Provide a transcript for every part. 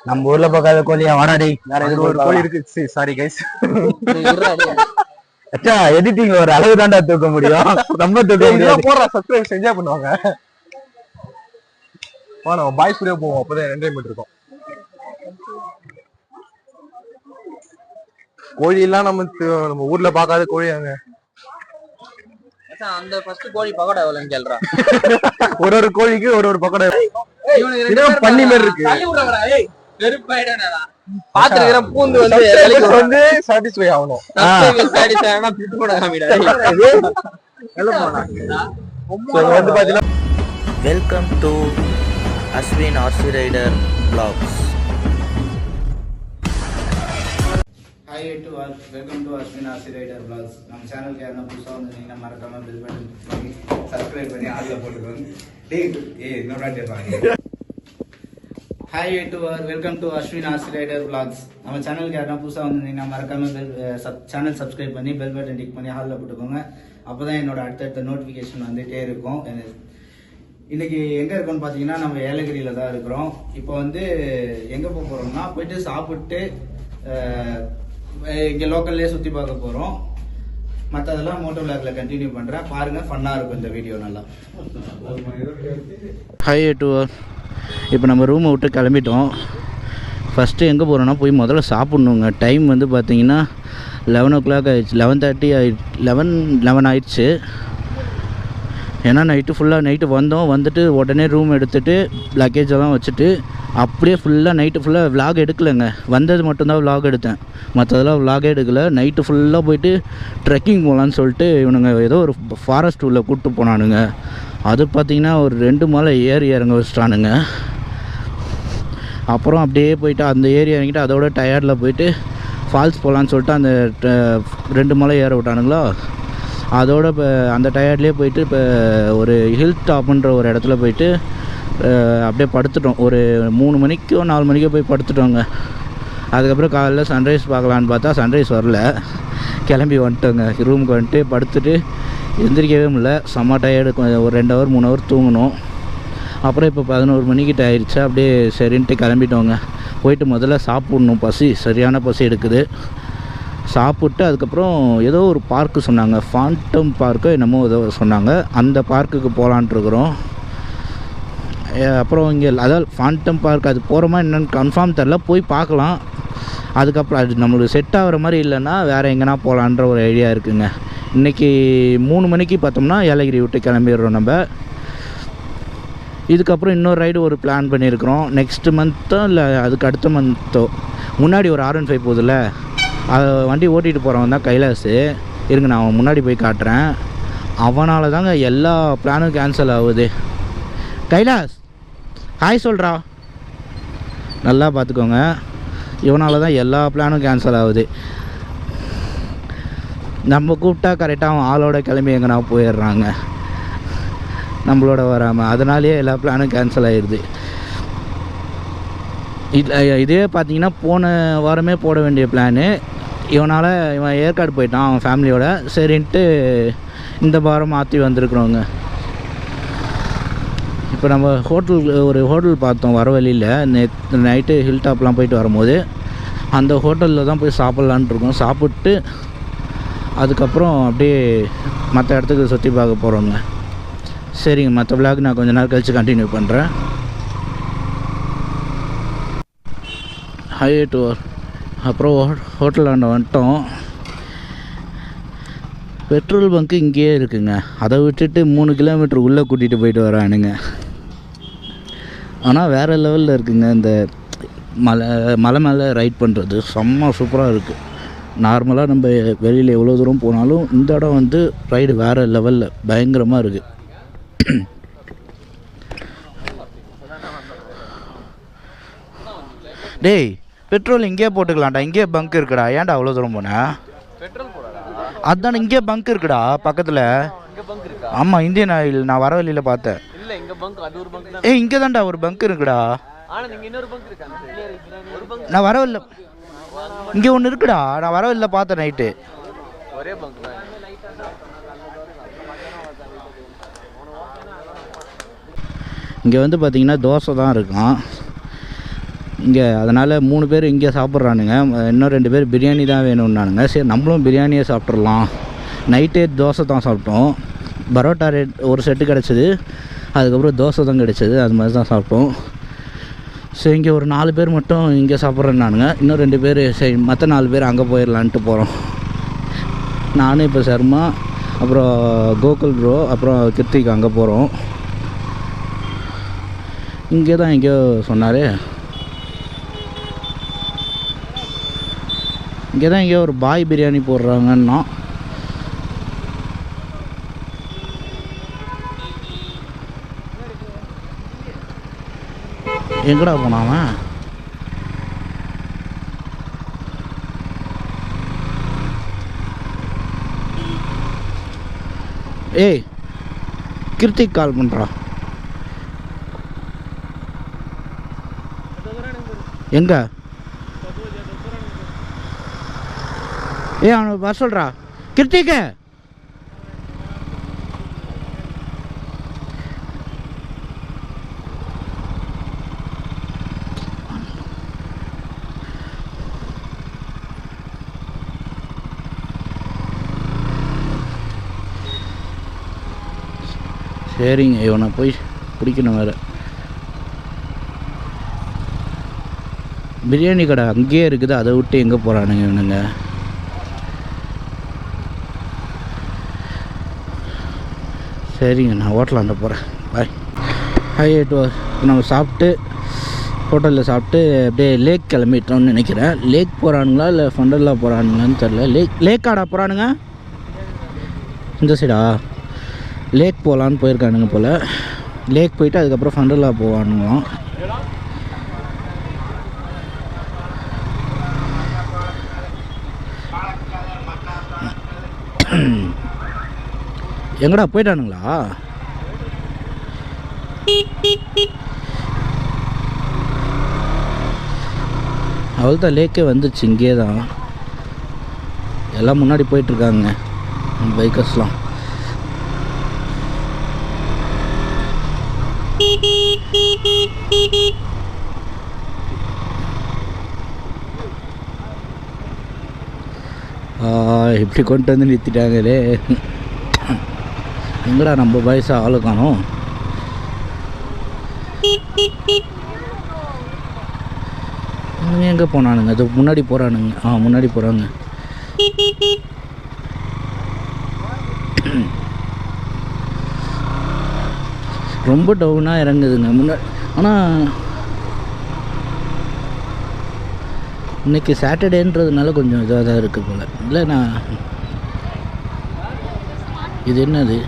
நம்ம ஊர்ல பார்க்காத கோழியா வாடாடி வேற எது ஒரு கோழி இருக்கு. Sorry guys. அச்சா எடிட்டிங் ஒரு அளவு தாண்டா தூக்க முடியும், ரொம்ப தூக்க முடியாது. போடுற சப்ஸ்கிரைப் செஞ்சா பண்ணுவாங்க. வா நம்ம பாய்ஸ் கூட போவோம், அப்பதான் என்டர்டைன்மெண்ட் இருக்கும். கோழி எல்லாம் நம்ம ஊர்ல பார்க்காத கோழி அங்க. அந்த ஃபர்ஸ்ட் கோழி பக்கோடா எவ்வளவுன்னு கேளுடா. ஒரு கோழிக்கு ஒரு பக்கோடா. பண்ணி மாதிரி இருக்கு. பாத்துக்கிற பூந்து வந்து சாட்டிஸ்ஃபை ஆகணும். Welcome to Ashwin RC rider vlogs. Hi to all, welcome to Ashwin RC Rider vlogs. நம்ம சேனலுக்கு யாரா புதுசா வந்தீங்கன்னா மறக்காம பெல் பட்டன் பண்ணி சப்ஸ்கிரைப் பண்ணி ஆல்ல போட்டுக்கோங்க. இன்னொரு வாட்டி பாருங்க. Hi to all, welcome to Ashwin RC Rider vlogs. நம்ம சேனலுக்கு யாரா புதுசா வந்தீங்கன்னா மறக்காம சேனல் சப்ஸ்கிரைப் பண்ணி பெல் பட்டன் டிக் பண்ணி ஆல்ல போட்டுக்கோங்க. அப்பதான் என்னோட அடுத்த நோட்டிபிகேஷன் வந்துட்டே இருக்கும். இன்னைக்கு எங்க இருக்கோம்னு பாத்தீங்கன்னா நம்ம ஏலகிரியில தான் இருக்கிறோம். இப்போ வந்து எங்க போறோம்னா போயிட்டு சாப்பிட்டு இங்க லோக்கல்லே சுத்தி பார்க்க போறோம். மற்றதெல்லாம் மோட்டோ விளாக்ல கண்டினியூ பண்றேன், பாருங்க, ஃபன்னா இருக்கும் இந்த வீடியோ நல்லா. ஹாய் டு இப்போ நம்ம ரூமை விட்டு கிளம்பிட்டோம். ஃபஸ்ட்டு எங்கே போகிறோன்னா போய் முதல்ல சாப்பிட்ணுங்க. டைம் வந்து பார்த்தீங்கன்னா 11 o'clock ஆயிடுச்சு, 11:30 11 ஆயிடுச்சு. ஏன்னா நைட்டு வந்தோம், வந்துட்டு உடனே ரூம் எடுத்துகிட்டு லக்கேஜ் எல்லாம் வச்சுட்டு அப்படியே நைட்டு ஃபுல்லாக விலாக் எடுக்கலைங்க. வந்தது மட்டும்தான் விலாக் எடுத்தேன், மற்றதெல்லாம் விலாகே எடுக்கலை. நைட்டு ஃபுல்லாக போயிட்டு ட்ரெக்கிங் போகலான்னு சொல்லிட்டு இவனுங்க ஏதோ ஒரு ஃபாரஸ்ட் உள்ள கூப்பிட்டு போனானுங்க. அது பார்த்திங்கன்னா ஒரு 2 மலை இறங்க வச்சிட்டானுங்க. அப்புறம் அப்படியே போயிட்டு அந்த ஏரி இறங்கிட்டு அதோட டயர்டில் போயிட்டு ஃபால்ஸ் போகலான்னு சொல்லிட்டு அந்த 2 மலை ஏற விட்டானுங்களா. அதோட இப்போ அந்த டயர்ட்லேயே போயிட்டு இப்போ ஒரு ஹில் டாப்புன்ற ஒரு இடத்துல போயிட்டு அப்படியே படுத்துட்டோம். ஒரு 3 மணிக்கோ 4 மணிக்கோ போய் படுத்துட்டோங்க. அதுக்கப்புறம் காலையில் சன்ரைஸ் பார்க்கலான்னு பார்த்தா சன்ரைஸ் வரல. கிளம்பி வந்துட்டோங்க, ரூமுக்கு வந்துட்டு படுத்துட்டு எந்திரிக்கவே முடியல. செம்ம டயர்டு, ஒரு 2 hour 3 hour தூங்கணும். அப்புறம் இப்போ 11 மணிக்கிட்ட ஆயிடுச்சு. அப்படியே சரின்ட்டு கிளம்பிட்டோங்க. போயிட்டு முதல்ல சாப்பிட்ணும், சரியான பசி எடுக்குது. சாப்பிட்டு அதுக்கப்புறம் ஏதோ ஒரு பார்க்கு சொன்னாங்க, ஃபாண்டம் பார்க்கு என்னமோ ஏதோ சொன்னாங்க, அந்த பார்க்குக்கு போகலான்ட்ருக்குறோம். அப்புறம் இங்கே அதாவது ஃபாண்டம் பார்க் அது போகிறோமா என்னென்னு கன்ஃபார்ம் தெரில, போய் பார்க்கலாம். அதுக்கப்புறம் அது நம்மளுக்கு செட் ஆகிற மாதிரி இல்லைன்னா வேறு எங்கேனா போகலான்ற ஒரு ஐடியா இருக்குதுங்க. இன்றைக்கி 3 மணிக்கு பார்த்தோம்னா ஏலகிரி விட்டு கிளம்பிடுறோம் நம்ம. இதுக்கப்புறம் இன்னொரு ரைடு ஒரு பிளான் பண்ணியிருக்கிறோம். நெக்ஸ்ட்டு மந்த்தோ இல்லை அதுக்கு அடுத்த மந்த்தோ. முன்னாடி ஒரு R15 போகுதுல்ல, அதை வண்டி ஓட்டிகிட்டு போகிறவன் தான் கைலாஸ். இருங்க நான் அவன் முன்னாடி போய் காட்டுறேன். அவனால் தாங்க எல்லா பிளானும் கேன்சல் ஆகுது. கைலாஸ் ஹாய் சொல்கிறா, நல்லா பார்த்துக்கோங்க. இவனால் தான் எல்லா பிளானும் கேன்சல் ஆகுது. நம்ம கூப்பிட்டா கரெக்டாக அவன் ஆளோட கிளம்பி எங்கன்னா போயிடுறாங்க, நம்மளோட வராமல். அதனாலேயே எல்லா பிளானும் கேன்சல் ஆகிடுது. இதே பார்த்தீங்கன்னா போன வாரமே போட வேண்டிய பிளானு, இவன் ஏற்காடு போயிட்டான் அவன் ஃபேமிலியோட. சரின்ட்டு இந்த வாரம் மாற்றி வந்திருக்குறோங்க. இப்போ நம்ம ஒரு ஹோட்டல் பார்த்தோம் வர வழியில். நைட்டு ஹில் டாப்லாம் போயிட்டு வரும்போது அந்த ஹோட்டலில் தான் போய் சாப்பிட்லான்ட்டு இருக்கோம். சாப்பிட்டு அதுக்கப்புறம் அப்படியே மற்ற இடத்துக்கு சுற்றி பார்க்க போகிறோங்க. சரிங்க, மற்ற விளாக் நான் கொஞ்சம் நேரம் கழித்து கண்டினியூ பண்ணுறேன். ஹைவே டூர் அப்புறம் ஹோட்டலாண்ட வந்துட்டோம். பெட்ரோல் பங்க்கு இங்கேயே இருக்குங்க. அதை விட்டுட்டு 3 கிலோமீட்டர் உள்ளே கூட்டிகிட்டு போயிட்டு வரானுங்க. ஆனால் வேறு லெவலில் இருக்குங்க. இந்த மலை மேலே ரைட் பண்ணுறது செம்ம சூப்பராக இருக்குது. நார்மலாக நம்ம வெளியில் எவ்வளோ தூரம் போனாலும் இந்த இடம் வந்து ரைடு வேறு லெவலில் பயங்கரமாக இருக்குது. டேய் பெட்ரோல் இங்கேயே போட்டுக்கலாம்டா, இங்கேயே பங்க் இருக்குடா. ஏன்டா அவ்வளோ தூரம் போனேன்? அதுதான் இங்கே பங்க் இருக்குடா பக்கத்தில். ஆமாம், இந்தியன் ஆயில் நான் வர வழியில் பார்த்தேன். இங்கே தான்டா ஒரு பங்க் இருக்குடா. நான் வரவில்லை, இங்கே ஒன்று இருக்குடா. நான் வரவில்லை பார்த்தேன் நைட்டு. இங்கே வந்து பார்த்தீங்கன்னா தோசை தான் இருக்கும். இங்கே. அதனால் 3 பேர் இங்கே சாப்பிட்றானுங்க. இன்னும் 2 பேர் பிரியாணி தான் வேணும்னானுங்க. சரி நம்மளும் பிரியாணியே சாப்பிட்றலாம். நைட்டே தோசை தான் சாப்பிட்டோம். பரோட்டா ஒரு செட்டு கிடச்சிது, அதுக்கப்புறம் தோசை தான் கிடச்சிது. அது மாதிரி தான் சாப்பிட்டோம். சரி இங்கே ஒரு 4 பேர் மட்டும் இங்கே சாப்பிட்றேன்னானுங்க. இன்னும் 2 பேர் சரி மற்ற 4 பேர் அங்கே போயிடலான்ட்டு போகிறோம். நானும் இப்போ சர்மா, அப்புறம் கோகுல் ப்ரோ, அப்புறம் கிருத்திக் அங்கே போகிறோம். இங்கே தான் எங்கேயோ சொன்னார். இங்கே தான் எங்கேயோ ஒரு பாய் பிரியாணி போடுறாங்கன்னா. எங்கடா போனாவன்? ஏய் கிருத்திக் கால் பண்ணுறா. எங்க? அவனை வர சொல்கிறா. கிருத்திக்க சரிங்க. இவனை போய் பிடிக்கணும் வேறு. பிரியாணி கடை அங்கேயே இருக்குது, அதை விட்டு எங்கே போகிறானுங்க இவனுங்க? சரிங்க, நான் ஹோட்டலாண்ட போகிறேன். பாய். ஹாய் இப்போ நம்ம சாப்பிட்டு ஹோட்டலில் சாப்பிட்டு அப்படியே லேக் கிளம்பிட்டோம்னு நினைக்கிறேன். லேக் போகிறானுங்களா இல்லை ஃபண்டர்லா போகிறானுங்களான்னு தெரில. லேக்காடா போகிறானுங்க? இந்த சைடா? லேக் போகலான்னு போயிருக்கானுங்க போல். லேக் போயிட்டு அதுக்கப்புறம் ஃபண்டர்லா போவானுங்களாம். எங்கடா போயிட்டானுங்களா? அவள் தான் லேக்கே வந்துச்சு. இங்கே தான் எல்லாம் முன்னாடி போயிட்டுருக்காங்க பைக்கர்ஸ்லாம். இப்படி கொண்டு வந்து நிறுத்திட்டாங்களே. எங்கடா நம்ம வயசா ஆளு காணோம்? எங்கே போனானுங்க? அது முன்னாடி போகிறானுங்க. முன்னாடி போகிறாங்க. ரொம்ப டவுனாக இறங்குதுங்க முன்னாடி. ஆனால் இன்றைக்கி சாட்டர்டேன்றதுனால கொஞ்சம் இதாக தான் இருக்குது போல். இல்லை நான் இது என்னது?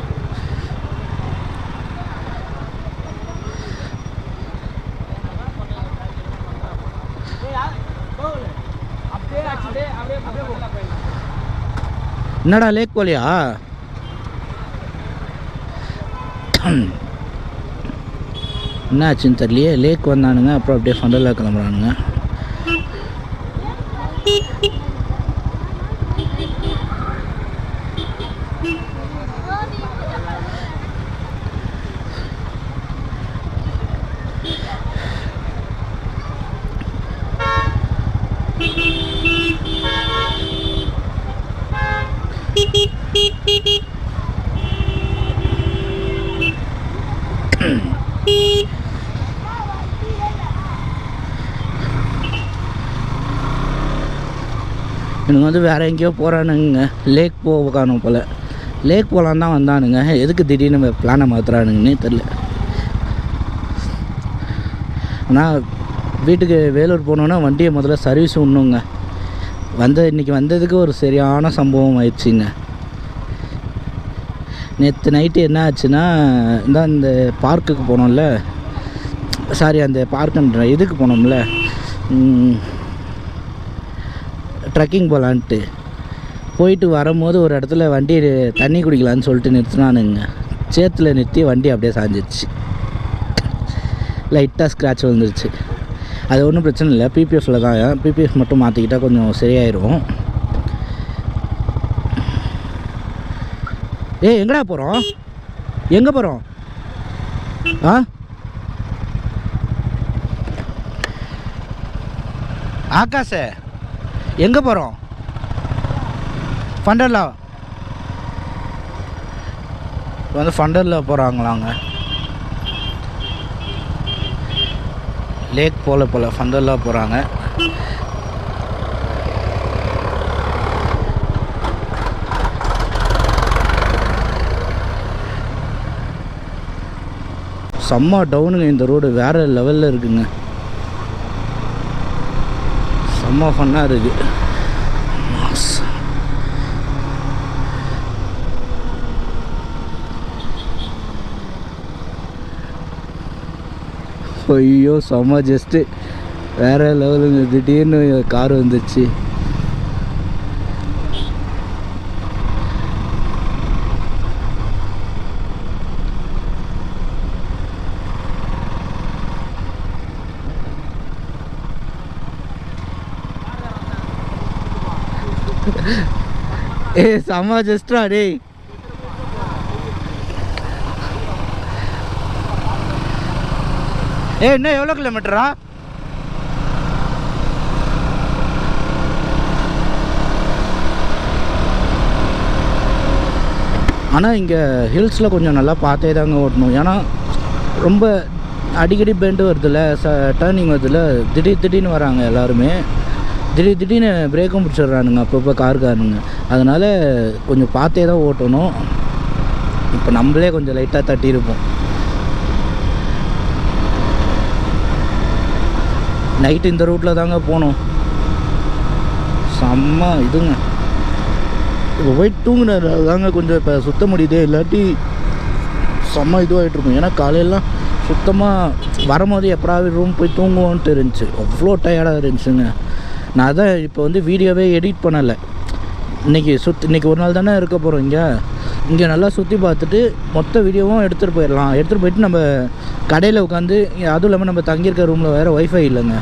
என்னடா லேக் போலியா? என்ன ஆச்சுன்னு தெரியலையே. லேக் வந்தானுங்க, அப்புறம் அப்படியே ஃபண்டர்லா கிளம்புறானுங்க. எனக்கு வந்து வேறு எங்கேயோ போகிறானுங்க. லேக் போக காணும் போல். லேக் போகலான் தான் வந்தானுங்க. எதுக்கு திடீர்னு பிளானை மாற்றுறானுங்கன்னே தெரில. ஆனால் வீட்டுக்கு வேலூர் போனோன்னா வண்டியை முதல்ல சர்வீஸ் விடணுங்க. இன்றைக்கி வந்ததுக்கு ஒரு சரியான சம்பவம் ஆயிடுச்சுங்க. நேற்று நைட்டு என்ன ஆச்சுன்னா, இந்த பார்க்குக்கு போனோம்ல, சாரி அந்த பார்க்குன்ற இதுக்கு போனோம்ல, ட்ரக்கிங் போகலான்ட்டு போயிட்டு வரும்போது ஒரு இடத்துல வண்டி தண்ணி குடிக்கலான்னு சொல்லிட்டு நிறுத்தினானுங்க. சேத்துல நிறுத்தி வண்டி அப்படியே சாஞ்சிடுச்சு. லைட்டாக ஸ்க்ராட்ச் வந்துருச்சு. அது ஒன்றும் பிரச்சனை இல்லை, பிபிஎஃப்பில் தான். பிபிஎஃப் மட்டும் மாற்றிக்கிட்டால் கொஞ்சம் சரியாயிடும். எங்கடா போகிறோம்? எங்கே போகிறோம்? ஆகாஷ் எங்கே போகிறோம்? ஃபண்டர்லா வந்து ஃபண்டர்லா போகிறாங்களாங்க. லேக் போல ஃபண்டர்லா போகிறாங்க. செம்ம டவுனுங்க, இந்த ரோடு வேறு லெவலில் இருக்குங்க. செம்ம ஃபன்னாக இருக்குது. ஐயோ செம்ம ஜஸ்ட்டு வேறு லெவலுங்க. திடீர்னு கார் வந்துச்சு. செம்ம ஜஸ்ட்ரா டேய். இன்னும் எவ்வளோ கிலோமீட்டரா? ஆனால் இங்கே ஹில்ஸில் கொஞ்சம் நல்லா பார்த்தே தாங்க ஓட்டணும். ஏன்னா ரொம்ப அடிக்கடி பெண்டு வருதுல்ல, டேர்னிங் வருதுல்ல, திடீர்னு வராங்க எல்லாருமே. திடீர்னு பிரேக்கும் பிடிச்சிட்றானுங்க அப்பப்போ காருக்காரனுங்க. அதனால் கொஞ்சம் பார்த்தே தான் ஓட்டணும். இப்போ நம்மளே கொஞ்சம் லைட்டாக தட்டியிருப்போம். நைட்டு இந்த ரூட்டில் தாங்க போனோம். செம்ம இதுங்க. இப்போ போய் தூங்குனார் தாங்க கொஞ்சம் இப்போ சுத்த முடியுது. இல்லாட்டி செம்ம இதுவாகிட்ருக்கும். ஏன்னா காலையெல்லாம் சுத்தமாக வரும்போது எப்படாவது ரூம் போய் தூங்குவோன்ட்டு இருந்துச்சு. அவ்வளோ டயர்டாக இருந்துச்சுங்க. நான் தான் இப்போ வந்து வீடியோவே எடிட் பண்ணலை. இன்றைக்கி ஒரு நாள் தானே இருக்க போகிறோம். இங்கே நல்லா சுற்றி பார்த்துட்டு மொத்த வீடியோவும் எடுத்துகிட்டு போயிடலாம். எடுத்துகிட்டு போயிட்டு நம்ம கடையில் உட்காந்து, அதுவும் இல்லாமல் நம்ம தங்கியிருக்க ரூமில் வேறு ஒய்ஃபை இல்லைங்க.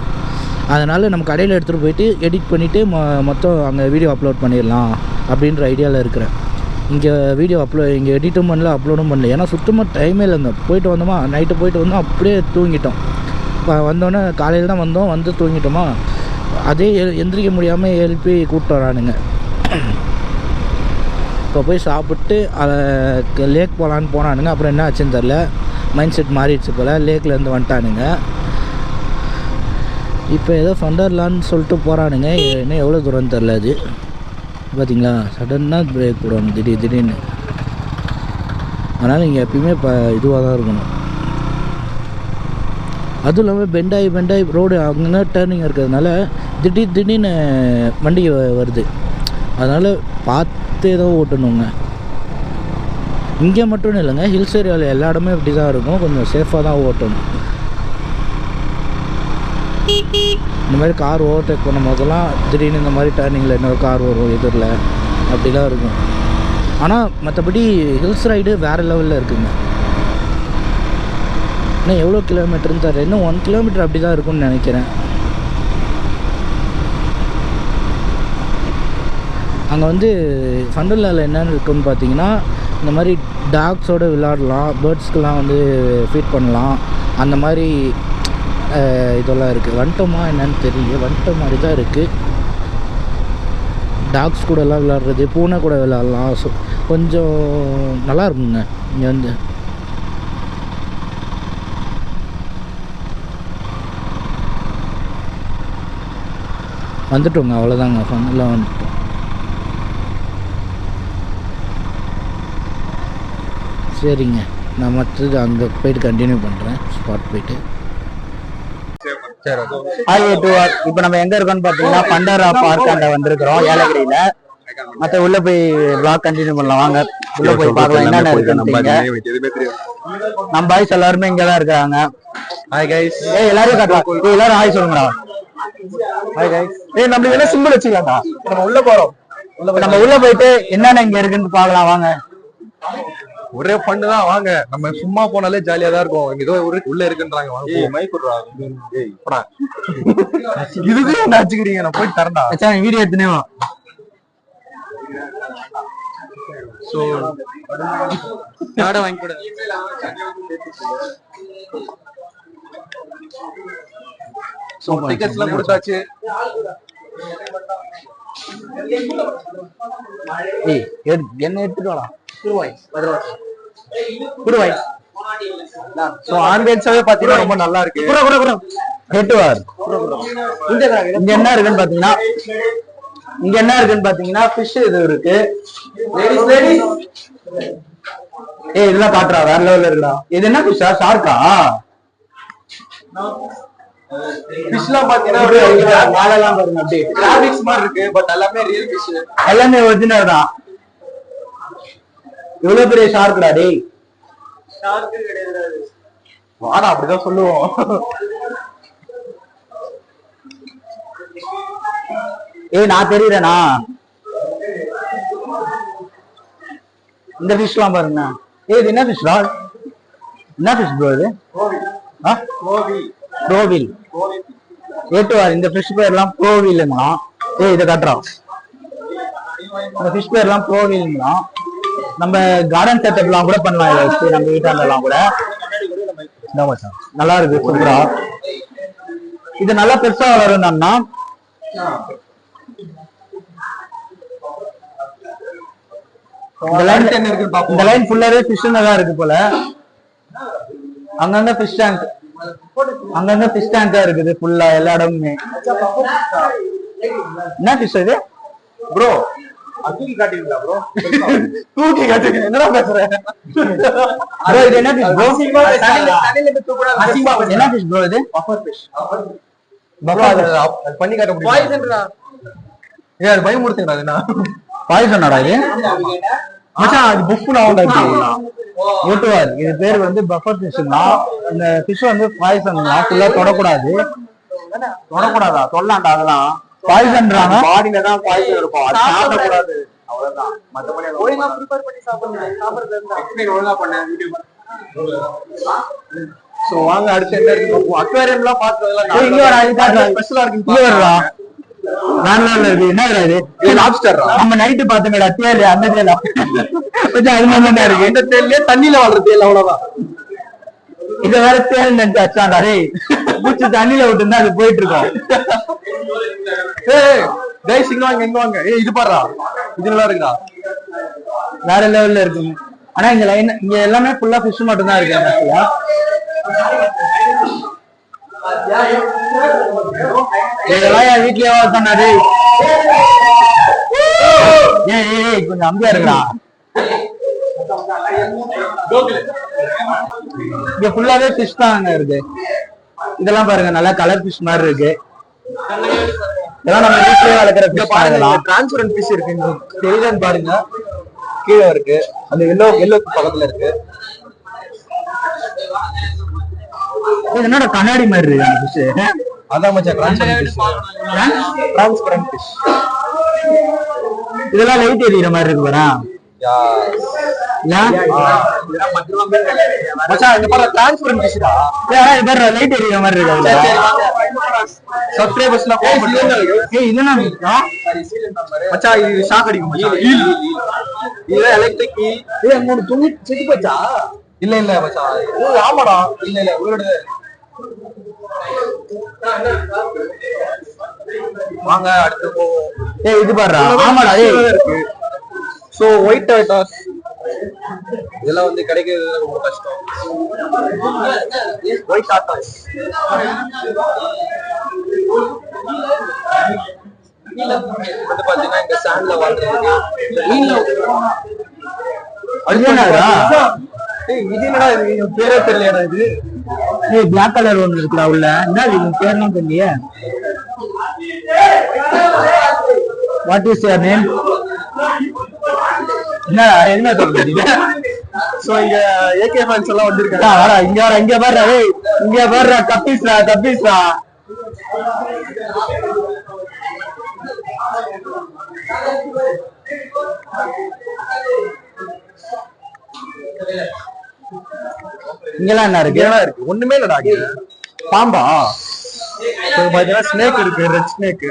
அதனால் நம்ம கடையில் எடுத்துகிட்டு போயிட்டு எடிட் பண்ணிவிட்டு மொத்தம் அங்கே வீடியோ அப்லோட் பண்ணிடலாம் அப்படின்ற ஐடியாவில் இருக்கிறேன். இங்கே வீடியோ இங்கே எடிட்டும் பண்ணல, அப்லோடும் பண்ணல. ஏன்னா சுத்தமாக டைமே இல்லைங்க. போயிட்டு வந்தோமா, நைட்டு போயிட்டு வந்தோம், அப்படியே தூங்கிட்டோம். இப்போ வந்தோடனே காலையில் தான் வந்தோம், வந்து தூங்கிட்டோமா. அதே எந்திரிக்க முடியாமல் எழுப்பி கூப்பிட்டு வரானுங்க. இப்போ போய் சாப்பிட்டு லேக் போகலான்னு போனானுங்க. அப்புறம் என்ன ஆச்சுன்னு தெரில, மைண்ட் செட் மாறிடுச்சு போல். லேக்லேருந்து வந்துட்டானுங்க. இப்போ ஏதோ ஃபண்டர்லான்னு சொல்லிட்டு போகிறானுங்க. இன்னும் எவ்வளோ தூரம்னு தெரில. அது பார்த்தீங்களா, சடனாக பிரேக் போடுவாங்க திடீர்னு. அதனால் இங்கே எப்பயுமே இப்போ இதுவாக தான் இருக்கணும். அதுவும் இல்லாமல் பெண்டாகி ரோடு அங்கே டேர்னிங் இருக்கிறதுனால திடீர்னு வண்டி வருது. அதனால் பார்த்தே தான் ஓட்டணுங்க. இங்கே மட்டும் இல்லைங்க, ஹில்ஸ் ஏரியாவில் எல்லா இடமே இப்படி தான் இருக்கும். கொஞ்சம் சேஃபாக தான் ஓட்டணும். இந்த மாதிரி கார் ஓவர்டேக் பண்ணும் போதெல்லாம் திடீர்னு இந்த மாதிரி டேர்னிங்கில் இன்னொரு கார் வரும் எதிரில், அப்படிலாம் இருக்கும். ஆனால் மற்றபடி ஹில்ஸ் ரைடு வேறு லெவலில் இருக்குங்க. இன்னும் எவ்வளோ கிலோமீட்டருன்னு தெரியல. இன்னும் 1 கிலோமீட்டர் அப்படி தான் இருக்கும்னு நினைக்கிறேன். அங்கே வந்து ஃபண்டர்லாவில் என்னென்னு இருக்குன்னு பார்த்தீங்கன்னா, இந்த மாதிரி டாக்ஸோடு விளாடலாம், பேர்ட்ஸ்க்கெலாம் வந்து ஃபீட் பண்ணலாம். அந்த மாதிரி இதெல்லாம் இருக்குது. வந்துட்டோமா என்னன்னு தெரியல, வந்துட்ட மாதிரி தான் இருக்குது. டாக்ஸ் கூடலாம் விளாட்றது, பூனை கூட விளாட்லாம். ஸோ கொஞ்சம் நல்லா இருக்குங்க. இங்கே வந்து வந்துட்டோங்க, அவ்வளோதாங்க. ஃபன்னெல்லாம் வந்துட்டோம். சரிங்க, நான் மற்றது அங்கே போயிட்டு கண்டினியூ பண்ணுறேன். ஸ்பாட் போயிட்டு. இப்போ நம்ம எங்க இருக்கோம்னு பாத்தீங்கன்னா பண்டாரா பார்க் அண்ட வந்திருக்கிறோம், ஏலகிரியில. மத்த உள்ள போய் vlog கண்டினியூ பண்ணலாம். வாங்க உள்ள போய் பார்க்கலாம் என்னென்ன இருக்குன்னு. நம்ம பாய்ஸ் எல்லாருமே இங்கதான் இருக்காங்க. Hi guys. எல்லாரும் காட்டலாம். எல்லாரும் ஹாய் சொல்லுங்கடா. Hi guys. நம்ம என்ன சிம்பிள் வச்சுக்கலாம்டா. நம்ம உள்ள போறோம். நம்ம உள்ள போயிட்டு என்னென்ன இங்க இருக்குன்னு பார்க்கலாம். வாங்க. ஒரே ஃபண்டு தான். வாங்க, நம்ம சும்மா போனாலே ஜாலியா தான் இருக்கும். இங்க ஏதோ உள்ள இருக்குன்றாங்க. இதுக்கு என்ன வச்சுக்கிறீங்க? நான் போய் தரேன்டா. வீடியோ எடுத்துனே வா. சோ நாட வாங்கி கொடு. சோ டிக்கெட்ஸ் எல்லாம் கொடுத்தாச்சு. ஏய் என்ன எடுத்துட்டு வாடா குருவாய். சோ ஆம்பியன்ஸாவே பாத்தீங்கன்னா ரொம்ப நல்லா இருக்கு. ஹெட்டுவார் இங்க என்ன இருக்குன்னு பாத்தீங்கன்னா ஃபிஷ் இது இருக்கு. ஏய் இதெல்லாம் காட்டுறா வேற லெவல்ல இருக்குடா. இது என்ன ஃபிஷ்ஷா? ஷார்க்கா? ஃபிஷ்லாம் பாத்தீங்கன்னா மேலெல்லாம் பாருங்க அப்படியே கிராபிக்ஸ் மாதிரி இருக்கு. பட் எல்லாமே ரியல் ஃபிஷ், எல்லாமே ஒரிஜினல் தான். இவ்வளவு பெரிய ஷார்க்குடா டேய். வாடா அப்படிதான் சொல்லுவோம். ஏய் நான் தெரியுறேனா? இந்த ஃபிஷ்லாம் பாருங்க. ஏய் இது என்ன ஃபிஷ்டா? என்ன ஃபிஷ் ப்ரோ இது? ப்ரோவில். ஏட்டுவார் இந்த ஃபிஷ் பேர்லாம் ப்ரோவில்ங்களா? ஏய் இதை காட்டுறோம். இந்த ஃபிஷ் பேர்லாம் ப்ரோவில்ங்களா? நம்ம கார்டன் செட்டப்லாம் கூட பண்ணலாம் இதை வச்சு, நம்ம வீட்டாண்டெல்லாம் கூட. நல்லா இருக்கு சூப்பரா. இது நல்லா பெருசா வளரும்னா இந்த லைன் ஃபுல்லாவே ஃபிஷ்ஷுங்க தான் இருக்கு போல. அங்கங்க ஃபிஷ் டேங்கா இருக்குது ஃபுல்லா எல்லா இடமுமே. என்ன ஃபிஷ் இது ப்ரோ? தூக்கி காட்டுவீங்களா ப்ரோ? தூக்கி காட்டுவீங்க என்னடா பேசுற ப்ரோ? இது என்ன ஃபிஷ் ப்ரோ? என்ன ஃபிஷ் ப்ரோ இது? Buffer fish. அது பண்ணி காட்ட முடியும். பாய்சன்டா? ஏய் அது பயமுறுத்துங்கடா. அதுனா பாய்சனாடா இது? மச்சான் அது புஃப்னா ஆவுடா. ஏட்டுவார் இது பேர் வந்து பஃபர் ஃபிஷ்னா. இந்த ஃபிஷ் வந்து பாய்சன்னா ஃபுல்லா தொடக்கூடாது. தொடக்கூடாதா? தொல்லாண்டா அதெல்லாம் பாய்சன்றாங்க. பாடியில தான் பாய்சன் இருக்கும், அது சாப்பிட கூடாது அவ்வளவுதான். மத்தபடி ஒழுங்கா ப்ரிப்பேர் பண்ணி சாப்பிடுங்க. எக்ஸ்பிளைன் ஒழுங்கா பண்ண வீடியோ. சோ வாங்க அடுத்து என்ன இருக்கு பாப்போம். அக்வேரியம்லாம் பார்த்ததெல்லாம் இங்க வர அது காட்டுறா. ஸ்பெஷலா இருக்கு. இங்க வரடா. நல்லா இருக்கு. என்ன இது? இது லாப்ஸ்டர். நம்ம நைட் பார்த்தோமேடா தேல், அந்த தேல். கொஞ்சம் அது மாதிரி தான் இருக்கு. இந்த தேல்லே தண்ணில வளர்ற தேல் அவ்வளவுதான். இத வேற தேல் நினைச்சு அச்சாண்டா. டேய் பூச்சி தண்ணியில விட்டுருந்தா அது போயிட்டு இருக்கும். ஏய் கைஸ் இங்க வாங்க, இங்க வாங்க. ஏய் இது பாருடா, இது நல்லா இருக்குடா. வேற லெவல்ல இருக்குங்க. ஆனா இங்க லைன் இங்க எல்லாமே ஃபுல்லா ஃபிஷ் மட்டும் தான் இருக்கு. இதெல்லாம் என் வீட்லயே சொன்னாரு. ஏய் கொஞ்சம் அம்பியா இருக்கா. இங்க ஃபுல்லாவே ஃபிஷ் தான் இருக்கு. இதெல்லாம் பாருங்க நல்லா கலர் ஃபிஷ் மாதிரி இருக்கு. இதெல்லாம் நம்ம வீட்லயே வளர்க்குற ஃபிஷ். பாருங்க டிரான்ஸ்பரண்ட் ஃபிஷ் இருக்கு. தெரியுதான்னு பாருங்க. கீழே இருக்கு அந்த எல்லோ பக்கத்துல இருக்கு. என்னோட கண்ணாடி மாதிரி இருக்கு அந்த ஃபிஷ். அதான் மச்சான் டிரான்ஸ்பரண்ட் ஃபிஷ். இதெல்லாம் லைட் எரியுற மாதிரி இருக்கு பாரு. மச்சான் இந்த பாரு டிரான்ஸ்பரண்ட் ஃபிஷ்டா. இது பாரு லைட் எரியுற மாதிரி இருக்கு. சப்ஸ்கிரைபர்ஸ்லாம் ஏய் இதெல்லாம் மச்சான் இது ஷாக் அடிக்கும் மச்சான். இது எலக்ட்ரிக் ஈல். ஏய் மூணு துணி செத்து போச்சா? இல்ல இல்ல மச்சான். ஆமாடா. இல்ல இல்ல உங்களோட வாங்க அடுத்து போவோம். ஏய் இது பாருடா. ஆமாடா ஏய் இருக்கு. சோ ஒயிட் டாட்டாஸ் இதெல்லாம் வந்து கிடைக்கிறது ரொம்ப கஷ்டம். ஒயிட் டாட்டாஸ் வந்து பாத்தீங்கன்னா இங்க சாண்ட்ல வாழ்றது. அது என்னடா? ஏய் இது என்னடா இது பேரே தெரியலடா இது. ஏய் black கலர் ஒன்னு இருக்குடா உள்ள. என்ன இது பேர்லாம் தெரியல. What is your name? என்ன சொல்றீங்க? சோ இங்க ஏகே ஃபேன்ஸ் எல்லாம் வந்திருக்காங்க. வாடா இங்க வர இங்க பாருடா. ஏய் இங்க பாருடா. கப்பிஸ்ரா கப்பிஸ்ரா. இங்கெல்லாம் என்ன இருக்கு? ஒண்ணுமே இல்லடா. பாம்பா? பாத்தீங்கன்னா ஸ்னேக் இருக்கு, ரெட் ஸ்னேக்.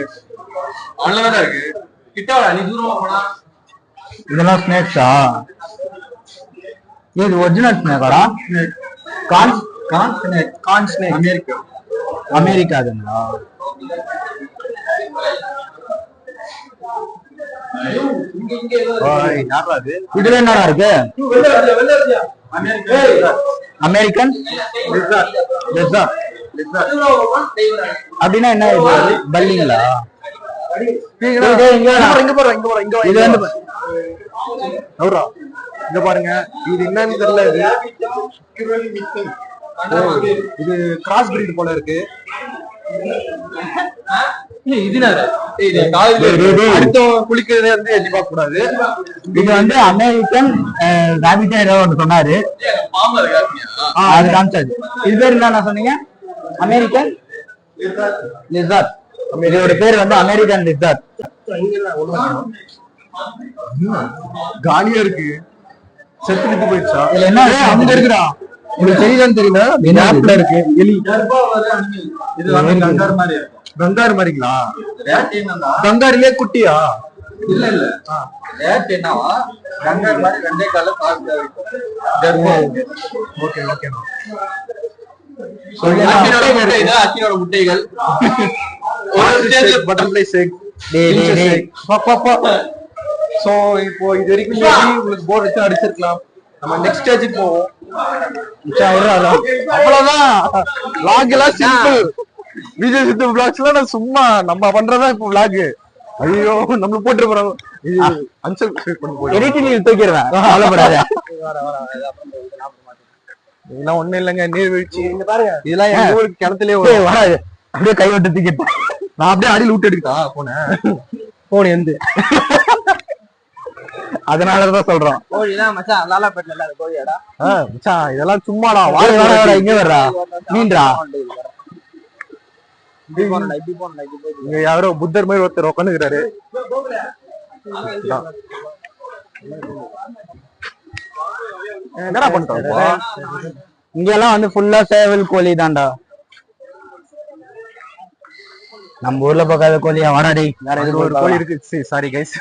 அவ்வளவுதான் இருக்கு. கிட்ட வா, நீ தூரமா போடா. இதெல்லாம் ஸ்னேக்ஸா? இது ஒரிஜினல் ஸ்னேக்காடா? Corn snake. Corn snake America. அமெரிக்காதுங்களா? இதுல என்னடா இருக்கு? அமெரிக்கன் அப்படின்னா என்ன? பல்லிங்களா? இது வந்து இங்க பாருங்க, இது என்னன்னு தெரியல. இது கிராஸ் பிரீட் போல இருக்கு. குளிக்கிறதே வந்து எட்டி பார்க்க கூடாது. இது வந்து அமெரிக்கன் ராபிட்டா ஏதோ ஒன்று சொன்னாரு, அது காமிச்சாது. இது பேர் என்ன சொன்னீங்க? American lizard. இதோட பேர் வந்து அமெரிக்கன் லிசார்ட். காலியா இருக்கு. செத்து போயிடுச்சா? இதுல என்ன அங்க இருக்குடா? உங்களுக்கு தெரியுதான்னு தெரியல. மேப்ல இருக்கு எலி. இது வந்து கங்காரு மாதிரி. கங்காரு மாதிரிங்களா? கங்காருலயே குட்டியா? இல்ல இல்ல. ரேட் என்னவா? கங்காரு மாதிரி ரெண்டே கால பாத்து. Okay okay. அக்கினோட முட்டைகள். பட்டர்ஃப்ளை ஷேக். சோ இப்போ இது வரைக்கும் உங்களுக்கு போர் வச்சு அடிச்சிருக்கலாம். நம்ம நெக்ஸ்ட் ஸ்டேஜுக்கு போவோம். அவ்வளவுதான். vlog எல்லாம் சிம்பிள். விஜய் சித்து vlogs எல்லாம் நான் சும்மா நம்ம பண்றதா இப்போ vlog. ஐயோ நம்மள போட்டு போறோம். அன்சப்ஸ்கிரைப் பண்ணி போய் எடிட்டிங் தூக்கிடுவேன், கவலைப்படாத. இதெல்லாம் ஒண்ணும் இல்லைங்க, நீர்வீழ்ச்சி. இங்க பாருங்க, இதெல்லாம் எங்க ஊருக்கு கிணத்துலயே வராது. அப்படியே கை விட்டு தூக்கிட்டேன். நான் அப்படியே அடியில் விட்டு எடுக்கிட்டா போனேன் எந்த. அதனாலதான் சொல்றோம். கோழிதான் மச்சான், லாலாப்பேட்ல இல்லாத கோழியாடா. மச்சான் இதெல்லாம் சும்மாடா. இங்க வர்றா மீன்றா. இங்க யாரோ புத்தர் மாதிரி ஒருத்தர் உட்காந்துக்கிறாரு. என்னடா பண்றோம்? இங்க எல்லாம் வந்து ஃபுல்லா சேவல் கோழி தான்டா. நம்ம ஊர்ல பார்க்காத கோழியா? வாடாடி, வேற எதுவும் ஒரு கோழி இருக்கு. Sorry guys.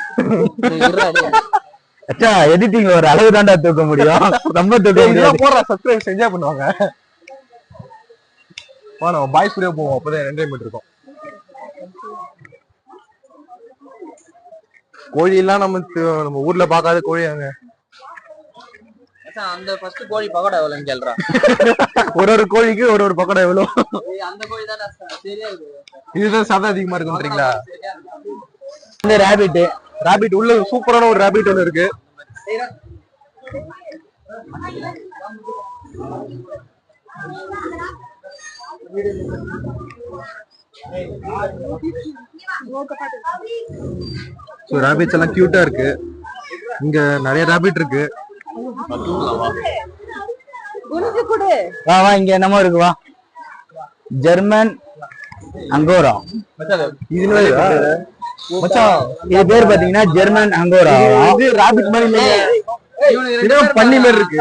அச்சா எடிட்டிங் ஒரு அளவு தான்டா தூக்க முடியும், ரொம்ப தூக்க முடியாது. போடுற சப்ஸ்கிரைப் செஞ்சா பண்ணுவாங்க. நம்ம பாய் ஸ்டுடியோ போவோம், அப்பதான் என்டர்டைன்மெண்ட் இருக்கும். கோழி எல்லாம் நம்ம ஊர்ல பார்க்காத கோழி அங்க. அந்த ஃபர்ஸ்ட் கோழி பக்கோடா எவ்வளவுன்னு கேள்றா. ஒரு கோழிக்கு ஒரு பக்கோடா எவ்வளவு? அந்த கோழி தான் சரியா இருக்கு. இதுதான் சதை அதிகமா இருக்குன்றீங்களா? இந்த ராபிட் உள்ள சூப்பரான ஒரு ராபிட் ஒன்று இருக்கு. ராபிட்ஸ் எல்லாம் கியூட்டா இருக்கு. இங்க நிறைய ராபிட் இருக்கு. வா வா, இங்க என்னமோ இருக்கு, வா. German angora. இது பேர் பாத்தீங்கன்னா ஜெர்மன் அங்கோரா. இது ராபிட் மாதிரி இல்லைங்க, பண்ணி மாதிரி இருக்கு.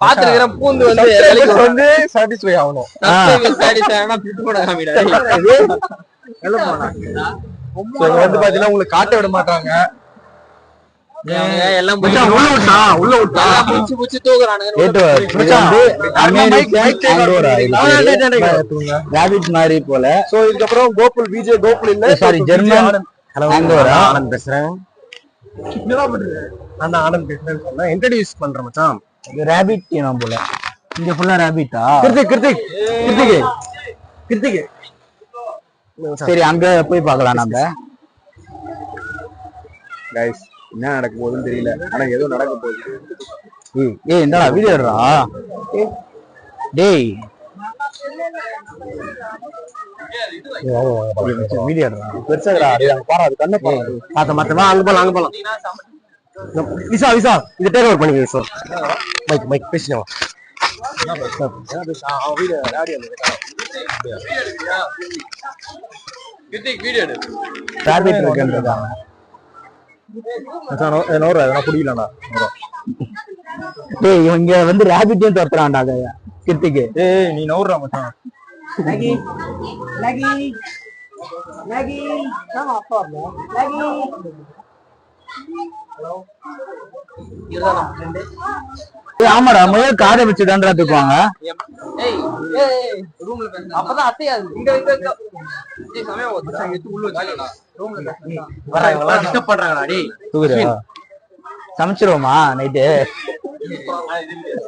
பாத்துக்கிற பூந்து வந்து சாட்டிஸ்ஃபை ஆகணும். வந்து பாத்தீங்கன்னா உங்களுக்கு காட்ட விட மாட்டாங்க. உள்ள விட்டா ராபிட் மாதிரி போல. சோ இதுக்கப்புறம் கோகுல் விஜய் கோகுல் இல்ல, சாரி ஜெர்மன் அங்கோரா. ஆனந்த் பேசுறேன். நான் ஆனந்த் பேசுறேன்னு சொன்னா இன்ட்ரோடியூஸ் பண்றேன் மச்சான். இது ராபிட் இனம் போல. இங்க ஃபுல்லா ராபிட்டா? கிருத்திக் சரி, அங்க போய் பார்க்கலாம் நம்ம. கைஸ் என்ன நடக்க போகுதுன்னு தெரியல, ஆனா ஏதோ நடக்க போகுது. ஏய் என்னடா வீடியோ எடுறா? டேய் வீடியோ எடுறா, பெருசாடா. அங்க பாரு, அது கண்ணு பாரு. மாத்தமா அங்க போலாம். விசா இது டேக் ஓவர் பண்ணிக்க சார். மைக் பேசினவா ராபிட் இருக்குன்றதா? புரியலண்ணா. டேய் இங்க வந்து ராபிட்டையும் துரத்துறான்டா கிருத்திக்கு. ஏய் நீ நவுறா மச்சான். Lagi. ஆமாடா முயல் காதை வச்சு தான்டா தூக்குவாங்க. ரூம்ல பேசுறேன் அப்பதான் அத்தையாது இங்க சமயம் உள்ள வச்சுக்கடா ரூம்ல பேசுறேன் டிஸ்டர்ப் பண்றாங்கடா டேய் தூக்குறியா? சமைச்சிருவோமா நைட்டு?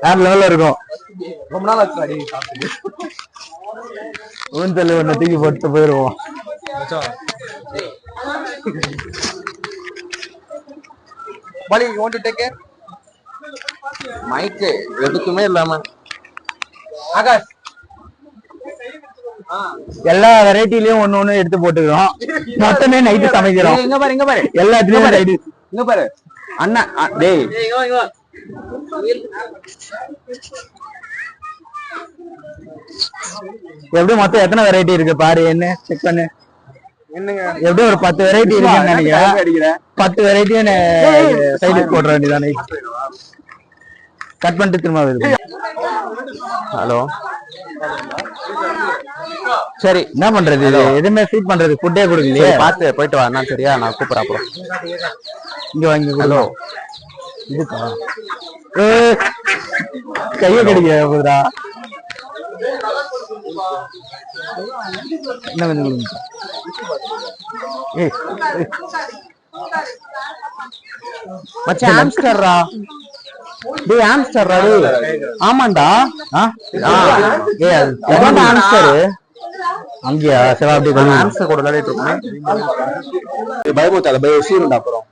வேற லெவல்ல இருக்கும். ரொம்ப நாள் ஆச்சுடா டேய் சாப்பிட்டு. ஊஞ்சல் ஒண்ணு தூக்கி போட்டு போயிருவோம். பாலி you want to take care mike எதுக்குமே இல்லாம ஆகாஷ் எல்லா வெரைட்டிலயும் ஒண்ணு எடுத்து போட்டுக்கிறோம். மொத்தமே நைட்டு சமைக்கிறோம். இங்க பாரு எல்லாத்துலயும் நைட்டு. இங்க பாரு அண்ணா டேய் இங்க வா எப்படி மொத்தம் எத்தனை வெரைட்டி இருக்கு பாரு, என்ன செக் பண்ணு. என்னங்க எப்படியும் ஒரு 10 வெரைட்டி இருக்குன்னு நினைக்கிறேன். 10 வெரைட்டியும் சைடுக்கு போடுற வேண்டியதானே. கட் பண்ணிட்டு திரும்ப வருது. ஹலோ சரி என்ன பண்றது? இது எதுவுமே ஃபீட் பண்றது ஃபுட்டே கொடுக்கலையே. பாத்து போயிட்டு வா. நான் சரியா நான் கூப்பிடுறேன் அப்புறம். இங்க வாங்கி. ஹலோ இதுக்கா கைய கடிக்க போதுடா. என்ன கொஞ்சம் மச்சான் ஆம்ஸ்டர்ரா. டேய் ஆம்ஸ்டர்ரா டேய். ஆமாண்டா. ஏய் அது ஆம்ஸ்டர். அங்கயா சரி அப்படி ஆம்ஸ்டர் கூட விளையாடிட்டு இருக்கோம். பயமுத்தால சீருண்டா அப்புறம்.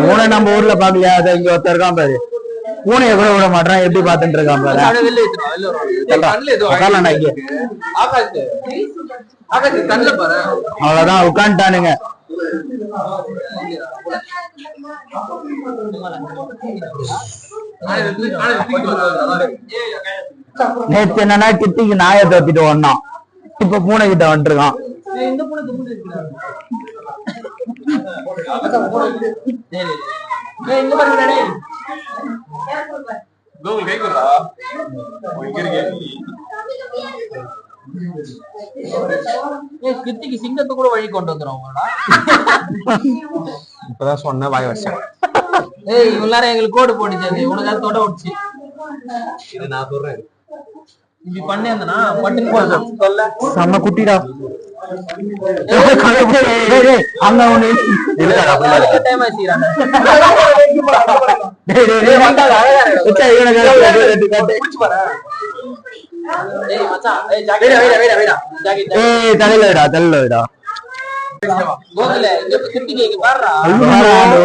பூனை நம்ம ஊர்ல பாக்கலையா? அதை இங்க ஒருத்தர் இருக்கான் பாரு. பூனைய கூட விட மாட்டான். எப்படி பாத்துட்டு இருக்கான் பாரு. அவ்வளவுதான் உட்காந்துட்டானுங்க. நேற்று என்னன்னா கிட்டிக்கு நாயை தப்பிட்டு ஓடனான். இப்ப பூனை கிட்ட வந்துருக்கான். கிருத்திக்கு சிங்கத்தை கூட வழி கொண்டு வந்துடும். இப்பதான் சொன்ன வாய் வச்சேன். ஏய் எல்லாரும் எங்களுக்கு கோடு போட்டுச்சு. உனக்கு தொட விடுச்சு. இது நான் சொல்றேன். இப்படி பண்ணி இருந்தனா பட்டுன்னு போடுது. செம்ம குட்டிடா. அங்க ஒண்ணு டைம் ஆயிடுறாங்க.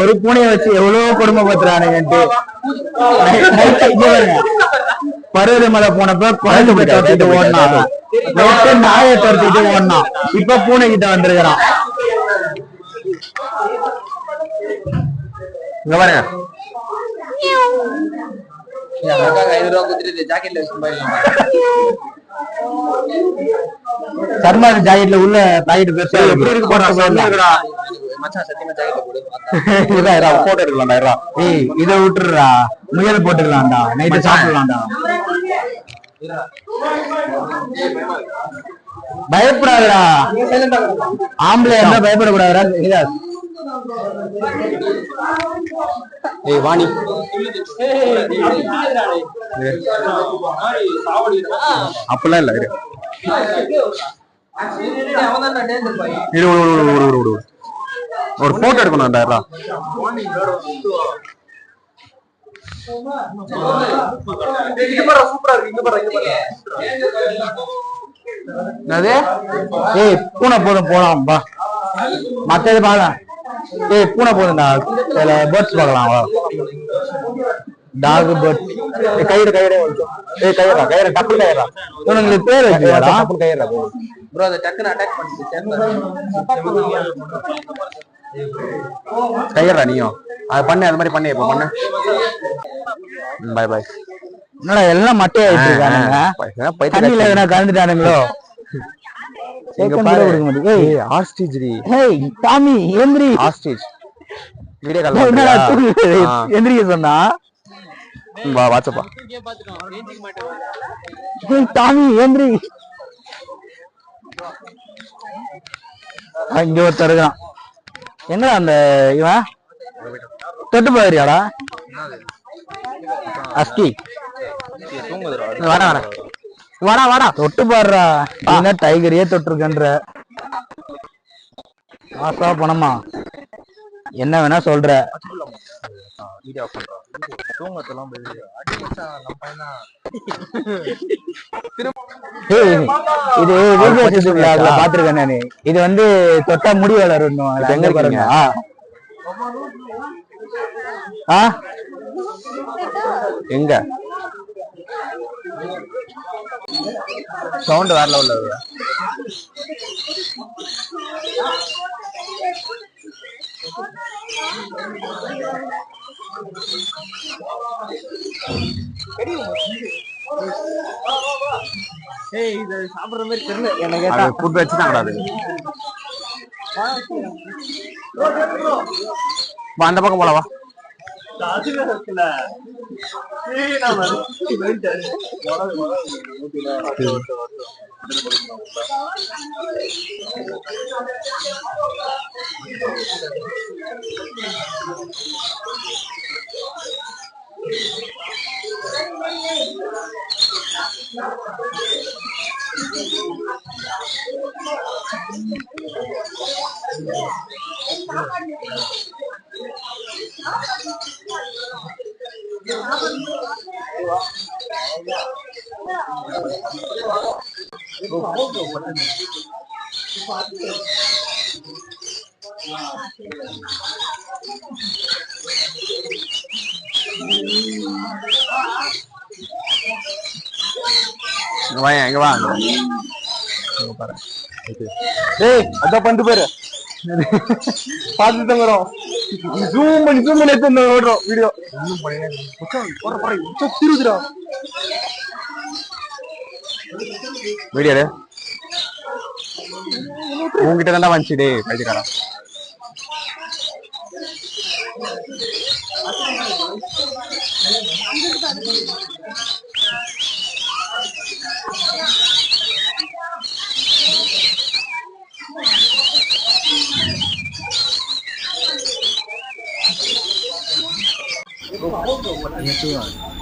ஒரு பூனைய வச்சு எவ்வளவு கொடுமைப்படுத்துறானுங்கன்ட்டு. பருவதமலை போனப்ப குழந்தை துரத்திட்டு ஓடினான். நாயை துரத்திட்டு ஓடினான். இப்ப பூனை கிட்ட வந்திருக்கிறான். இங்க பாருங்க. சர்மா ஜாக்கெட்ல உள்ள பாக்கெட் பெருசா போட்டோ எடுக்கலாம்டா. ஏய் இதை விட்டுடுறா. முயல் போட்டுக்கலாம்டா. நைட்டு சாப்பிடலாம்டா. பயப்படாதடா. ஆம்பளை இருந்தா பயப்படக்கூடாதுடா. இதா ஏய் வாணி அப்பெல்லாம் இல்ல. ஒரு போட்டோ எடுக்கணும்டா. ஏய் பூனை போதும் போலாம் பா. மத்தது பாக்கலாம். ஏய் பூனை போதும்டா. பேர்ட்ஸ் பார்க்கலாம். Dog birds. கயிறு கயிறு டப்பு கயிறா. உங்களுக்கு பேர் வச்சுடா. டப்பு கயிறா ப்ரோ அத டக்குன்னு அட்டாக் பண்ணிட்டு கயிறா. நீயும் அது பண்ணு. அது மாதிரி பண்ணு. இப்ப பண்ணு. Bye bye. என்னடா எல்லாம் மட்டையா வச்சிருக்கானுங்க. தண்ணியில எதனா கலந்துட்டானுங்களோ? இங்க பாரு. ஏய் ஆஸ்ட்ரிச் டி. ஏய் டாமி எந்திரி. ஆஸ்ட்ரிச் வீடியோ கால் என்னடா எந்திரிக்க சொன்னா? வா வாட்ஸ்அப்பா. ஏய் டாமி எந்திரி. இங்க ஒருத்தர் இருக்கான். என்னடா அந்த இவன் தொட்டு போறியாடா அஸ்கி வாடா வாடா வாடா வாடா தொட்டு பாடுறா என்ன டைகரையே தொட்டிருக்கன்ற காசா பணமா என்ன வேணா சொல்ற இது பாத்துருக்கேன் நானு. இது வந்து தொட்டா முடி வளரும் எங்க பாருங்க எங்க சவுண்ட் வேற லெவல்ல இருக்கு. இது சாப்பிடுற மாதிரி தெரியல எனக்கு ஃபுட் வச்சுட்டாங்கடா அது. அந்த பக்கம் போலவா எங்க வா அதான் பண்ணிட்டு போயிரு பாத்துட்டு வரோம் ஜூம் பண்ணி எடுத்து ஓடுறோம் வீடியோ திருதுரா வீடியோ உங்ககிட்ட தான் வந்துச்சு டே பைத்தியக்காரா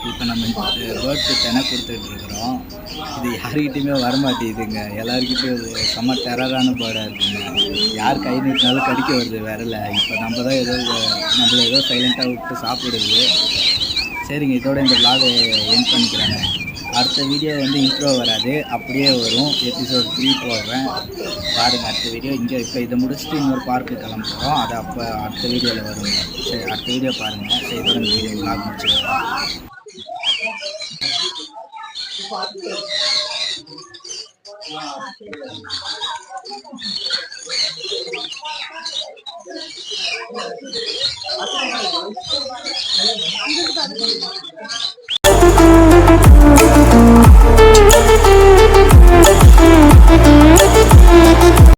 இப்போ நம்ம பேர்ட்ஸு தெனை கொடுத்துட்ருக்குறோம். இது யாருக்கிட்டையுமே வரமாட்டேங்குதுங்க. எல்லாருக்கிட்டையும் செம்ம டெரரான பேர்டாக இருக்குங்க. யார் கை நீட்டினாலும் கடிக்க வருது விரல. இப்போ நம்ம தான் நம்மள ஏதோ சைலண்ட்டாக விட்டு சாப்பிடுது. சரிங்க, இதோட இந்த vlog எண்ட் பண்ணிக்கிறேங்க. அடுத்த வீடியோ வந்து இன்ட்ரோ வராது, அப்படியே வரும். எபிசோட் 3 போடுறேன் பாருங்கள். அடுத்த வீடியோ இங்கே இப்போ இதை முடிச்சுட்டு இன்னொரு பார்க்கு கிளம்புறோம். அது அப்போ அடுத்த வீடியோவில் வருங்க. சரி, அடுத்த வீடியோ பாருங்கள். சரி, இதோட இந்த வீடியோ vlog முடிச்சுக்கிறேன். அங்க